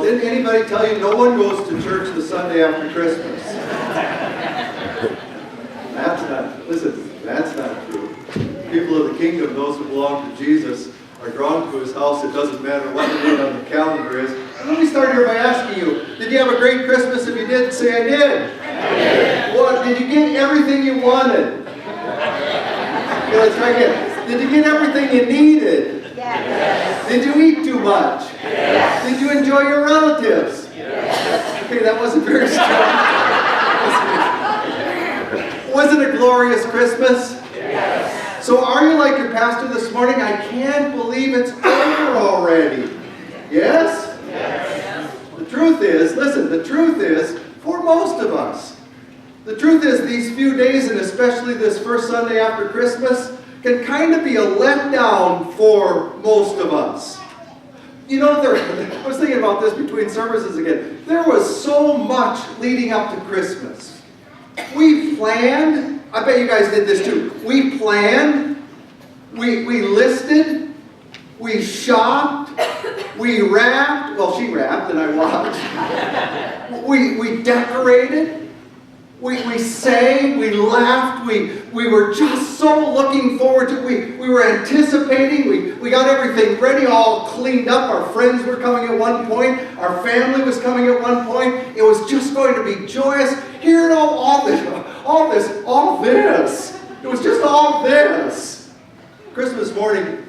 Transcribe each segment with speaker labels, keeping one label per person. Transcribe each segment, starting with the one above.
Speaker 1: didn't anybody tell you no one goes to church the Sunday after Christmas? That's not true. People of the kingdom, those who belong to Jesus, are drawn to his house. It doesn't matter what the date on the calendar is. And let me start here by asking you, did you have a great Christmas? If you did, say I did.
Speaker 2: I did.
Speaker 1: Well, did you get everything you wanted? Okay, let's try again. Did you get everything you needed?
Speaker 2: Yes.
Speaker 1: Did you eat too much?
Speaker 2: Yes.
Speaker 1: Did you enjoy your relatives?
Speaker 2: Yes.
Speaker 1: Okay, that wasn't very strong. Was it a glorious Christmas?
Speaker 2: Yes.
Speaker 1: So are you like your pastor this morning? I can't believe it's over already. Yes?
Speaker 2: Yes.
Speaker 1: The truth is, listen, the truth is, for most of us, the truth is these few days, and especially this first Sunday after Christmas, can kind of be a letdown for most of us. You know, I was thinking about this between services again. There was so much leading up to Christmas. We planned, I bet you guys did this too. We planned, we listed, we shopped, we wrapped, well she wrapped and I watched. We decorated. We sang, we laughed, we were just so looking forward to it. We were anticipating, we got everything ready, all cleaned up. Our friends were coming at one point, our family was coming at one point. It was just going to be joyous. Hearing all this. It was just all this. Christmas morning,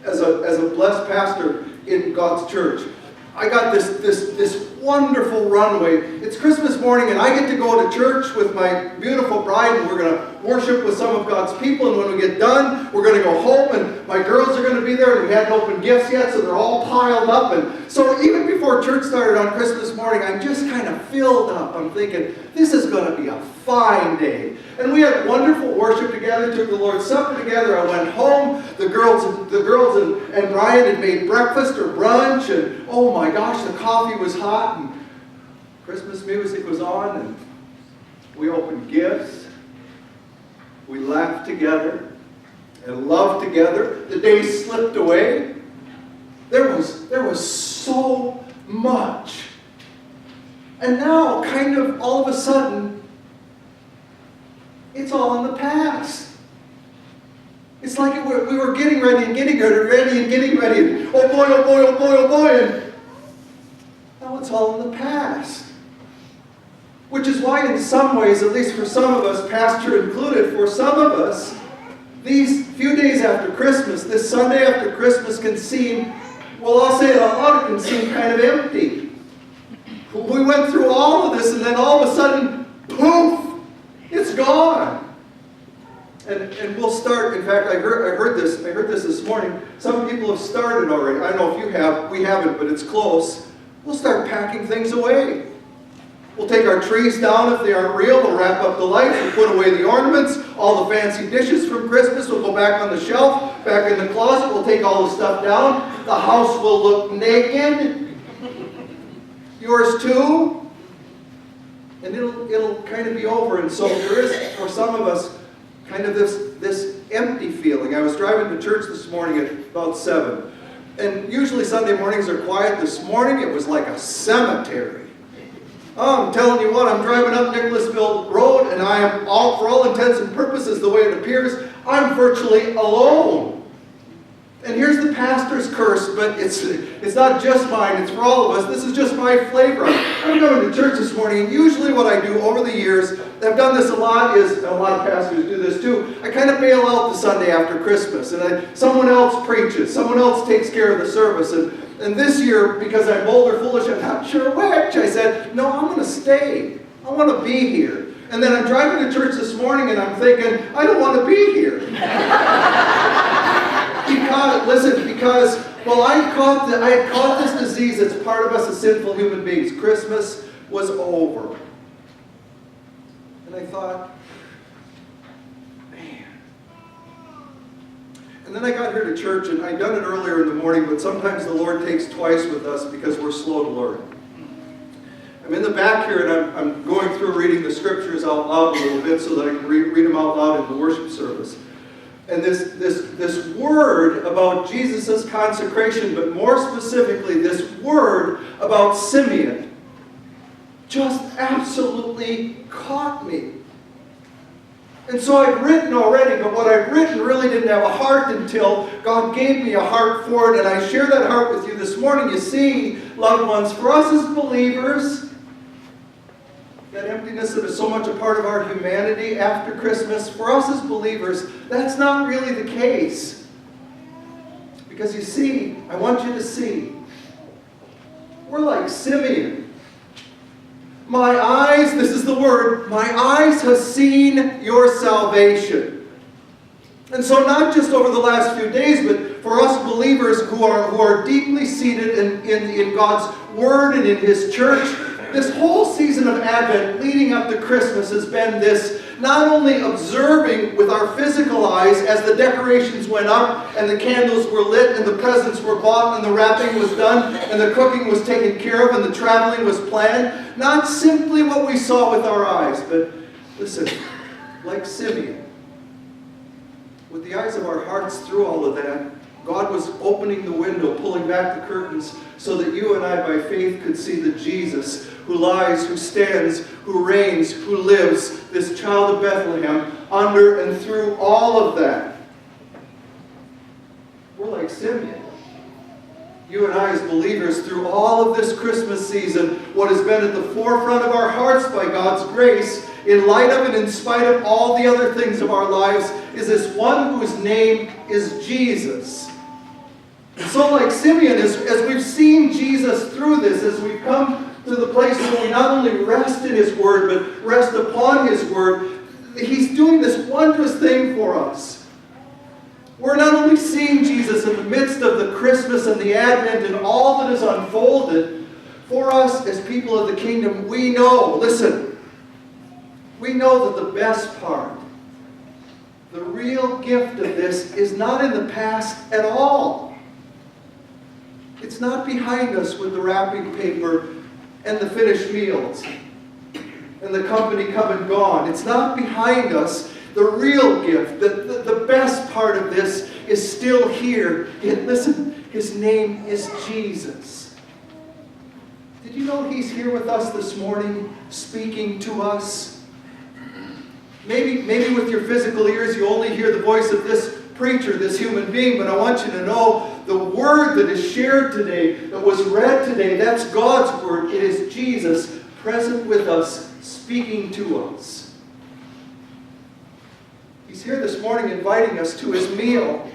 Speaker 1: as a blessed pastor in God's church, I got this wonderful runway. It's Christmas morning and I get to go to church with my beautiful bride and we're going to worship with some of God's people, and when we get done, we're going to go home and my girls are going to be there, and we hadn't opened gifts yet, so they're all piled up. And so even before church started on Christmas morning, I'm just kind of filled up. I'm thinking, this is going to be a fine day. And we had wonderful worship together, took the Lord's Supper together. I went home. The girls and Brian had made breakfast or brunch, and oh my gosh, the coffee was hot, and Christmas music was on, and we opened gifts. We laughed together and loved together. The days slipped away. There was so much. And now, kind of all of a sudden, it's all in the past. It's like we were getting ready and getting ready and getting ready. And oh boy, oh boy, oh boy, oh boy. And now it's all in the past. Which is why in some ways, at least for some of us, pastor included, for some of us, these few days after Christmas, this Sunday after Christmas can seem, well, I'll say it out loud, it can seem kind of empty. We went through all of this and then all of a sudden, poof, it's gone. And we'll start, in fact, I heard this morning. Some people have started already. I don't know if you have, we haven't, but it's close. We'll start packing things away. We'll take our trees down if they aren't real. We'll wrap up the lights. We'll put away the ornaments. All the fancy dishes from Christmas will go back on the shelf, back in the closet. We'll take all the stuff down. The house will look naked. Yours too. And it'll kind of be over. And so there is, for some of us, kind of this empty feeling. I was driving to church this morning at about 7. And usually Sunday mornings are quiet. This morning it was like a cemetery. Oh, I'm telling you what, I'm driving up Nicholasville Road, and I am, for all intents and purposes, the way it appears, I'm virtually alone. And here's the pastor's curse, but it's not just mine, it's for all of us. This is just my flavor. I'm going to church this morning, and usually what I do over the years, I've done this a lot, and a lot of pastors do this too, I kind of bail out the Sunday after Christmas, and someone else preaches, someone else takes care of the service, and this year, because I'm bold or foolish, I'm not sure which, I said, no, I'm going to stay. I want to be here. And then I'm driving to church this morning and I'm thinking, I don't want to be here. Because I had caught this disease that's part of us as sinful human beings. Christmas was over. And I thought, man. And then I got here to church, and I'd done it earlier in the morning, but sometimes the Lord takes twice with us because we're slow to learn. I'm in the back here, and I'm going through reading the scriptures out loud a little bit so that I can read them out loud in the worship service. And this word about Jesus' consecration, but more specifically, this word about Simeon, just absolutely caught me. And so I'd written already, but what I'd written really didn't have a heart until God gave me a heart for it, and I share that heart with you this morning. You see, loved ones, for us as believers, that emptiness that is so much a part of our humanity after Christmas, for us as believers, that's not really the case. Because you see, I want you to see, we're like Simeon. My eyes, this is the word, my eyes have seen your salvation. And so not just over the last few days, but for us believers who are deeply seated in God's Word and in His church, this whole season of Advent leading up to Christmas has been this, not only observing with our physical eyes as the decorations went up and the candles were lit and the presents were bought and the wrapping was done and the cooking was taken care of and the traveling was planned. Not simply what we saw with our eyes, but listen, like Simeon, with the eyes of our hearts through all of that, God was opening the window, pulling back the curtains so that you and I by faith could see the Jesus who lies, who stands, who reigns, who lives, this child of Bethlehem, under and through all of that. We're like Simeon. You and I as believers, through all of this Christmas season, what has been at the forefront of our hearts by God's grace, in light of and in spite of all the other things of our lives, is this one whose name is Jesus. And so like Simeon, as we've seen Jesus through this, as we've come to the place where we not only rest in His Word, but rest upon His Word, He's doing this wondrous thing for us. We're not only seeing Jesus in the midst of the Christmas and the Advent and all that is unfolded, for us as people of the kingdom, we know, listen, we know that the best part, the real gift of this is not in the past at all. It's not behind us with the wrapping paper and the finished meals and the company come and gone. It's not behind us. The real gift, the best part of this is still here. And listen, His name is Jesus. Did you know He's here with us this morning, speaking to us? Maybe with your physical ears you only hear the voice of this preacher, this human being, but I want you to know the word that is shared today, that was read today, that's God's word. It is Jesus present with us, speaking to us. He's here this morning inviting us to His meal.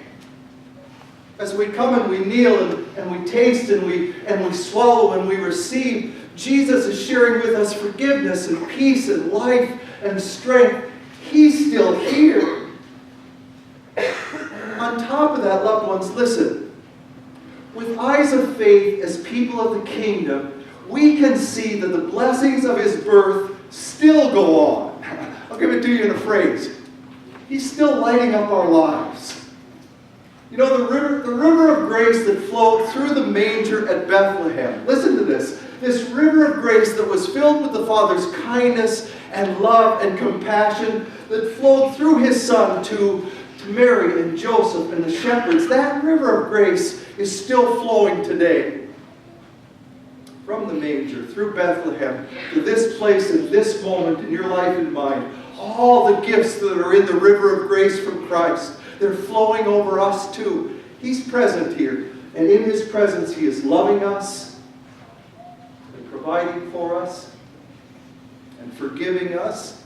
Speaker 1: As we come and we kneel and we taste and we swallow and we receive, Jesus is sharing with us forgiveness and peace and life and strength. He's still here. On top of that, loved ones, listen. With eyes of faith as people of the kingdom, we can see that the blessings of His birth still go on. I'll give it to you in a phrase. He's still lighting up our lives. You know, the river of grace that flowed through the manger at Bethlehem. Listen to this. This river of grace that was filled with the Father's kindness and love and compassion that flowed through His Son to Mary and Joseph and the shepherds. That river of grace is still flowing today. From the manger, through Bethlehem, to this place and this moment in your life and mine. All the gifts that are in the river of grace from Christ, they're flowing over us too. He's present here. And in His presence, He is loving us and providing for us and forgiving us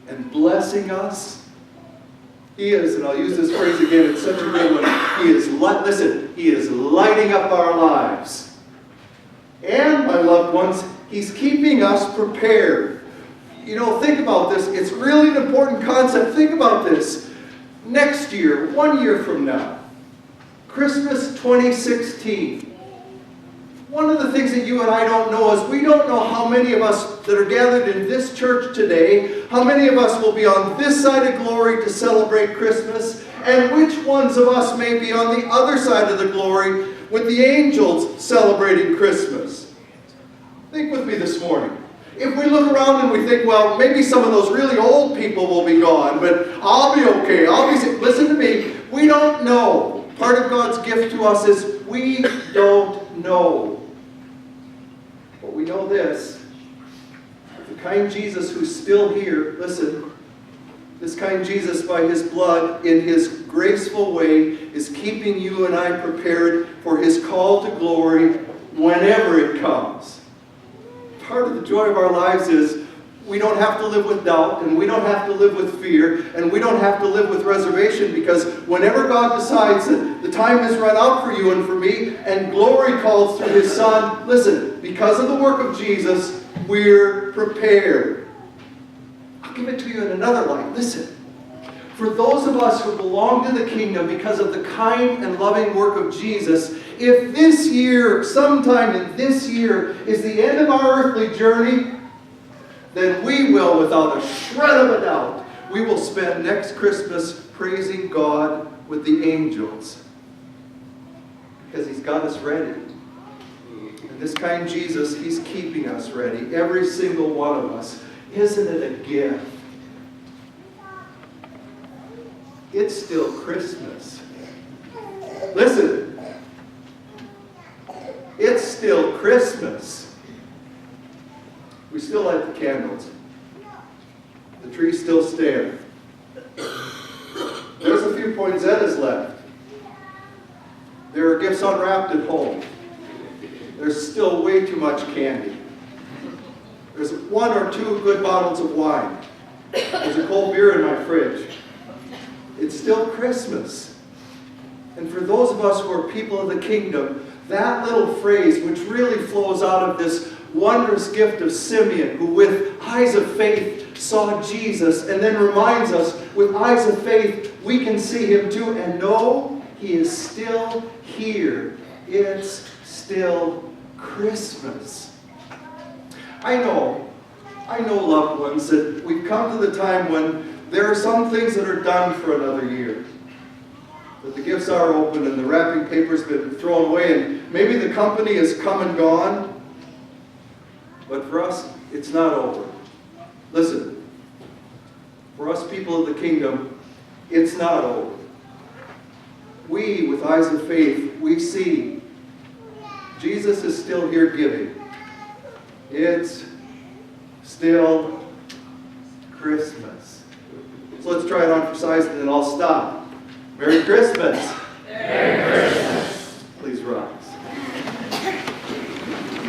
Speaker 1: and blessing us. He is, and I'll use this phrase again, it's such a good one. He is lighting up our lives. And, my loved ones, He's keeping us prepared. You know, think about this. It's really an important concept. Think about this. Next year, 1 year from now, Christmas 2016. One of the things that you and I don't know is we don't know how many of us that are gathered in this church today, how many of us will be on this side of glory to celebrate Christmas, and which ones of us may be on the other side of the glory with the angels celebrating Christmas. Think with me this morning. If we look around and we think, well, maybe some of those really old people will be gone, but I'll be okay. I'll be safe. Listen to me. We don't know. Part of God's gift to us is we don't know. But we know this. The kind Jesus who's still here, listen, this kind Jesus by his blood in his graceful way is keeping you and I prepared for his call to glory whenever it comes. Part of the joy of our lives is we don't have to live with doubt, and we don't have to live with fear, and we don't have to live with reservation, because whenever God decides that the time has run out for you and for me, and glory calls through his Son, listen, because of the work of Jesus, we're prepared. I'll give it to you in another light. Listen. For those of us who belong to the kingdom because of the kind and loving work of Jesus, if this year, sometime in this year, is the end of our earthly journey, then we will, without a shred of a doubt, we will spend next Christmas praising God with the angels. Because he's got us ready. And this kind Jesus, he's keeping us ready. Every single one of us. Isn't it a gift? It's still Christmas. Listen. It's still Christmas. We still light the candles. The trees still stand. There's a few poinsettias left. There are gifts unwrapped at home. There's still way too much candy. There's 1 or 2 good bottles of wine. There's a cold beer in my fridge. It's still Christmas. And for those of us who are people of the kingdom, that little phrase, which really flows out of this wondrous gift of Simeon, who with eyes of faith saw Jesus, and then reminds us, with eyes of faith, we can see him too, and know he is still here. It's still Christmas. I know, loved ones, that we've come to the time when there are some things that are done for another year. That the gifts are open and the wrapping paper's been thrown away, and maybe the company has come and gone. But for us, it's not over. Listen, for us people of the kingdom, it's not over. We, with eyes of faith, we see Jesus is still here giving. It's still Christmas. So let's try it on for size and then I'll stop. Merry Christmas.
Speaker 2: Merry Christmas.
Speaker 1: Please rock.